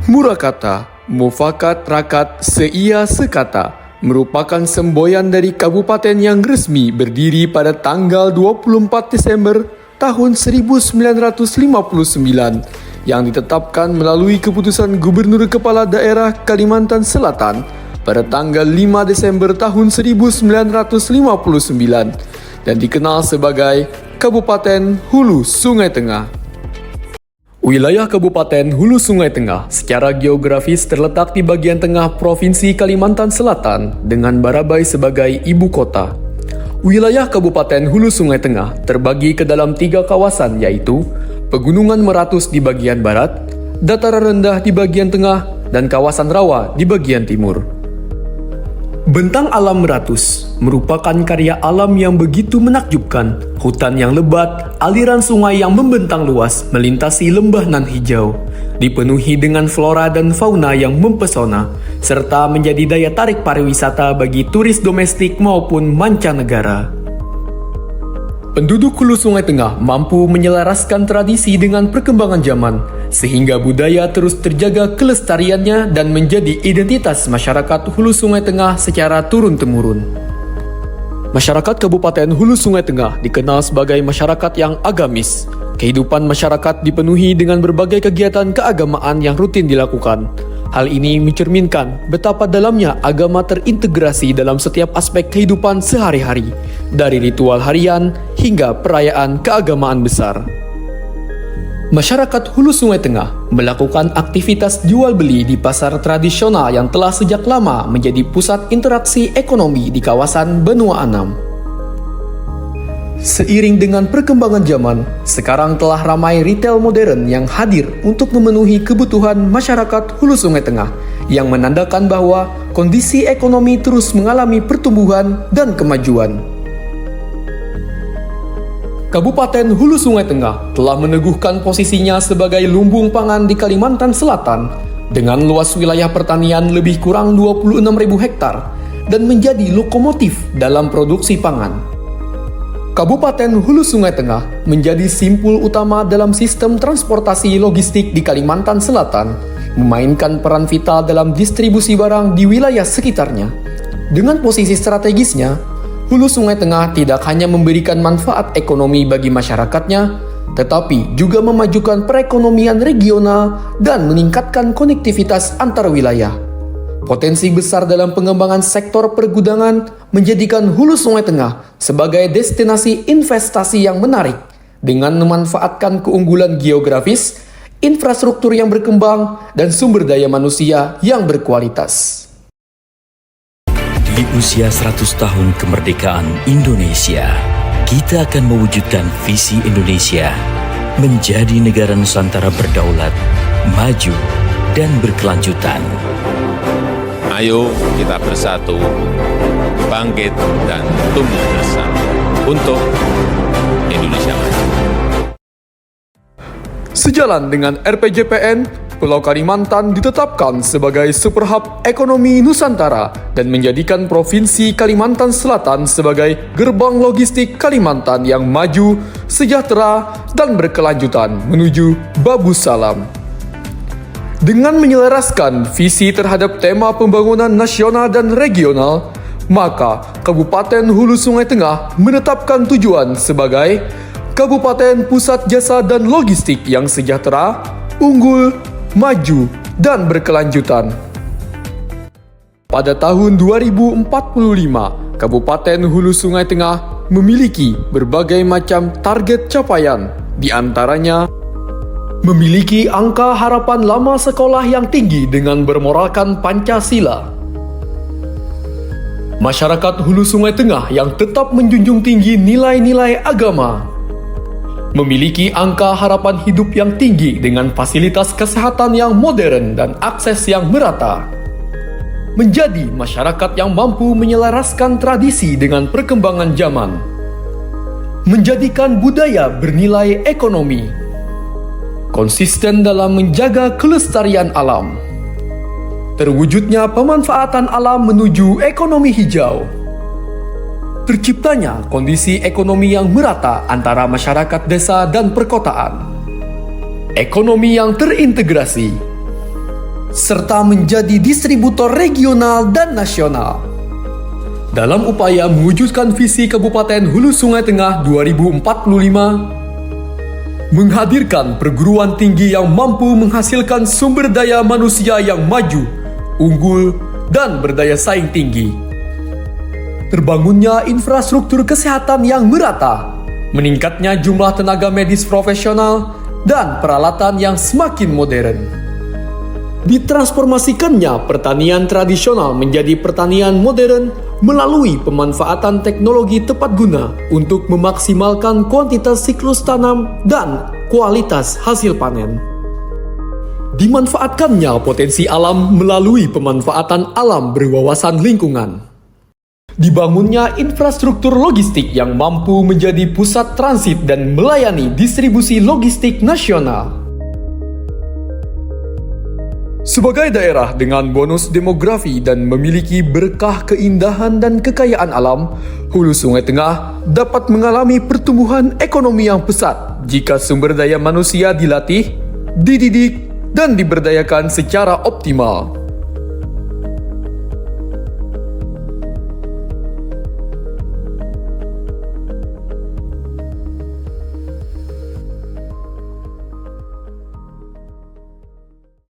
Murakata, mufakat rakat seia sekata, merupakan semboyan dari kabupaten yang resmi berdiri pada tanggal 24 Desember tahun 1959 yang ditetapkan melalui keputusan Gubernur Kepala Daerah Kalimantan Selatan pada tanggal 5 Desember tahun 1959 dan dikenal sebagai Kabupaten Hulu Sungai Tengah. Wilayah Kabupaten Hulu Sungai Tengah secara geografis terletak di bagian tengah Provinsi Kalimantan Selatan dengan Barabai sebagai ibu kota. Wilayah Kabupaten Hulu Sungai Tengah terbagi ke dalam 3 kawasan yaitu Pegunungan Meratus di bagian barat, Dataran Rendah di bagian tengah, dan kawasan rawa di bagian timur. Bentang alam Meratus merupakan karya alam yang begitu menakjubkan. Hutan yang lebat, aliran sungai yang membentang luas melintasi lembah nan hijau, dipenuhi dengan flora dan fauna yang mempesona, serta menjadi daya tarik pariwisata bagi turis domestik maupun mancanegara. Penduduk Hulu Sungai Tengah mampu menyelaraskan tradisi dengan perkembangan zaman, sehingga budaya terus terjaga kelestariannya dan menjadi identitas masyarakat Hulu Sungai Tengah secara turun-temurun. Masyarakat Kabupaten Hulu Sungai Tengah dikenal sebagai masyarakat yang agamis. Kehidupan masyarakat dipenuhi dengan berbagai kegiatan keagamaan yang rutin dilakukan. Hal ini mencerminkan betapa dalamnya agama terintegrasi dalam setiap aspek kehidupan sehari-hari, dari ritual harian hingga perayaan keagamaan besar. Masyarakat Hulu Sungai Tengah melakukan aktivitas jual beli di pasar tradisional yang telah sejak lama menjadi pusat interaksi ekonomi di kawasan Benua Anam. Seiring dengan perkembangan zaman, sekarang telah ramai retail modern yang hadir untuk memenuhi kebutuhan masyarakat Hulu Sungai Tengah, yang menandakan bahwa kondisi ekonomi terus mengalami pertumbuhan dan kemajuan. Kabupaten Hulu Sungai Tengah telah meneguhkan posisinya sebagai lumbung pangan di Kalimantan Selatan dengan luas wilayah pertanian lebih kurang 26.000 hektar dan menjadi lokomotif dalam produksi pangan. Kabupaten Hulu Sungai Tengah menjadi simpul utama dalam sistem transportasi logistik di Kalimantan Selatan, memainkan peran vital dalam distribusi barang di wilayah sekitarnya. Dengan posisi strategisnya, Hulu Sungai Tengah tidak hanya memberikan manfaat ekonomi bagi masyarakatnya, tetapi juga memajukan perekonomian regional dan meningkatkan konektivitas antar wilayah. Potensi besar dalam pengembangan sektor pergudangan menjadikan Hulu Sungai Tengah sebagai destinasi investasi yang menarik dengan memanfaatkan keunggulan geografis, infrastruktur yang berkembang, dan sumber daya manusia yang berkualitas. Di usia 100 tahun kemerdekaan Indonesia, kita akan mewujudkan visi Indonesia menjadi negara Nusantara berdaulat, maju, dan berkelanjutan. Ayo kita bersatu, bangkit dan tumbuh bersama untuk Indonesia maju. Sejalan dengan RPJPN, Pulau Kalimantan ditetapkan sebagai super hub ekonomi Nusantara dan menjadikan Provinsi Kalimantan Selatan sebagai gerbang logistik Kalimantan yang maju, sejahtera, dan berkelanjutan menuju Babu Salam. Dengan menyelaraskan visi terhadap tema pembangunan nasional dan regional, maka Kabupaten Hulu Sungai Tengah menetapkan tujuan sebagai Kabupaten Pusat Jasa dan Logistik yang sejahtera, unggul, maju, dan berkelanjutan. Pada tahun 2045, Kabupaten Hulu Sungai Tengah memiliki berbagai macam target capaian, di antaranya memiliki angka harapan lama sekolah yang tinggi dengan bermoralkan Pancasila. Masyarakat Hulu Sungai Tengah yang tetap menjunjung tinggi nilai-nilai agama. Memiliki angka harapan hidup yang tinggi dengan fasilitas kesehatan yang modern dan akses yang merata. Menjadi masyarakat yang mampu menyelaraskan tradisi dengan perkembangan zaman. Menjadikan budaya bernilai ekonomi. Konsisten dalam menjaga kelestarian alam. Terwujudnya pemanfaatan alam menuju ekonomi hijau. Terciptanya kondisi ekonomi yang merata antara masyarakat desa dan perkotaan. Ekonomi yang terintegrasi. serta menjadi distributor regional dan nasional. Dalam upaya mewujudkan visi Kabupaten Hulu Sungai Tengah 2045, menghadirkan perguruan tinggi yang mampu menghasilkan sumber daya manusia yang maju, unggul, dan berdaya saing tinggi. Terbangunnya infrastruktur kesehatan yang merata, meningkatnya jumlah tenaga medis profesional, dan peralatan yang semakin modern. Ditransformasikannya pertanian tradisional menjadi pertanian modern melalui pemanfaatan teknologi tepat guna untuk memaksimalkan kuantitas siklus tanam dan kualitas hasil panen. Dimanfaatkannya potensi alam melalui pemanfaatan alam berwawasan lingkungan. Dibangunnya infrastruktur logistik yang mampu menjadi pusat transit dan melayani distribusi logistik nasional. Sebagai daerah dengan bonus demografi dan memiliki berkah keindahan dan kekayaan alam, Hulu Sungai Tengah dapat mengalami pertumbuhan ekonomi yang pesat jika sumber daya manusia dilatih, dididik, dan diberdayakan secara optimal.